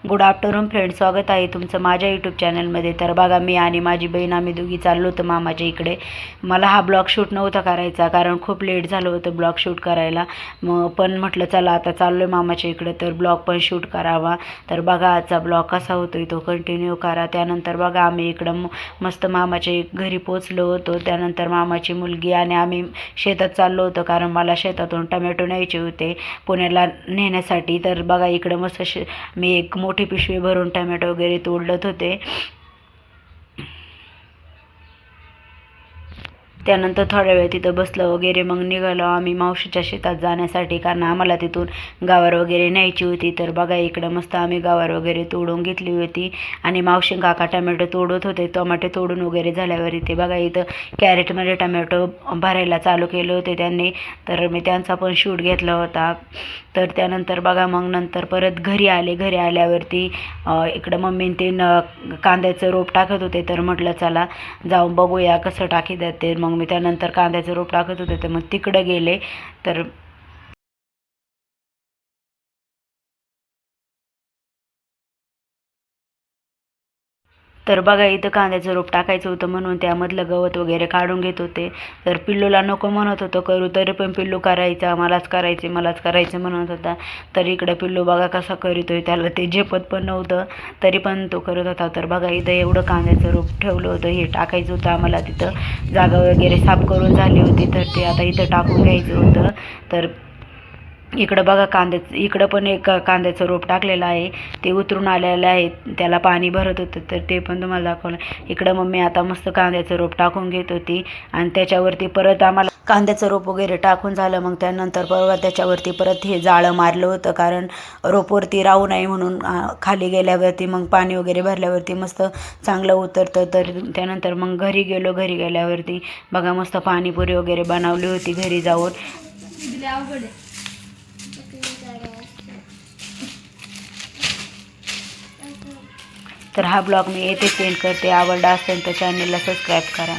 Good afternoon friend, स्वागत आहे तुमचं माझ्या यूट्यूब चॅनलमध्ये. तर बघा, मी आणि माझी बहीण आम्ही दोघी चाललो होतो मामाच्या इकडे. मला हा ब्लॉग शूट नव्हता करायचा कारण खूप लेट झालं होतं ब्लॉग शूट करायला. पण म्हटलं चला आता चाललो आहे मामाच्या इकडे तर ब्लॉग पण शूट करावा. तर बघा आजचा ब्लॉग कसा होतो तो कंटिन्यू करा. त्यानंतर बघा आम्ही इकडं मस्त मामाच्या घरी पोचलो होतो. त्यानंतर मामाची मुलगी आणि आम्ही शेतात चाललो होतो कारण मला शेतातून टमॅटो न्यायचे होते पुण्याला नेण्यासाठी. तर बघा इकडं मस्त मी एक मोठी पिशवी भरून टमॅटो वगैरे तोडत होते. त्यानंतर थोड्या वेळ तिथं बसलं वगैरे मग निघालो आम्ही मावशीच्या शेतात जाण्यासाठी कारण आम्हाला तिथून गावार वगैरे न्यायची होती. तर बघा इकडं मस्त आम्ही गावार वगैरे तोडून घेतली होती आणि मावशी काका टमॅटो तोडत होते. टमाटे तोडून वगैरे झाल्यावर इथे बघा इथं कॅरेटमध्ये टमॅटो भरायला चालू केले होते त्यांनी. तर मी त्यांचा पण शूट घेतला होता. तर त्यानंतर बघा मग नंतर परत घरी आल्यावरती इकडं मम्मी ते कांद्याचं रोप टाकत होते. तर म्हटलं चला जाऊन बघूया कसं टाकी देते. मग मी त्यानंतर कांद्याचं रोप टाकत होते तर मग तिकडं गेले. तर बघा इथं कांद्याचं रोप टाकायचं होतं म्हणून त्यामधलं गवत वगैरे काढून घेत होते. तर पिल्लूला नको म्हणत होतं करू, तरी पण पिल्लू करायचा, मलाच करायचे म्हणत होता. तर इकडं पिल्लू बघा कसा करीतोय, त्याला ते झेपत पण नव्हतं तरी पण तो करत होता. तर बघा इथं एवढं कांद्याचं रोप ठेवलं होतं, हे टाकायचं होतं आम्हाला. तिथं जागा वगैरे साफ करून झाली होती तर ते आता इथं टाकून घ्यायचं होतं. तर इकडं बघा इकडं पण एक कांद्याचं रोप टाकलेलं आहे, ते उतरून आलेलं आहे, त्याला पाणी भरत होतं तर ते पण तुम्हाला दाखवलं. इकडं मम्मी आता मस्त कांद्याचं रोप टाकून घेत होती आणि त्याच्यावरती परत आम्हाला कांद्याचं रोप वगैरे टाकून झालं. मग त्यानंतर बघा त्याच्यावरती परत हे जाळं मारलं होतं कारण रोपवरती राहू नये म्हणून. खाली गेल्यावरती मग पाणी वगैरे भरल्यावरती मस्त चांगलं उतरतं. तर त्यानंतर मग घरी गेल्यावरती बघा मस्त पाणीपुरी वगैरे बनवली होती घरी जाऊन. तर हा ब्लॉग मी येथे सेंड करते. आवडला असेल तर चॅनलला सबस्क्राईब करा.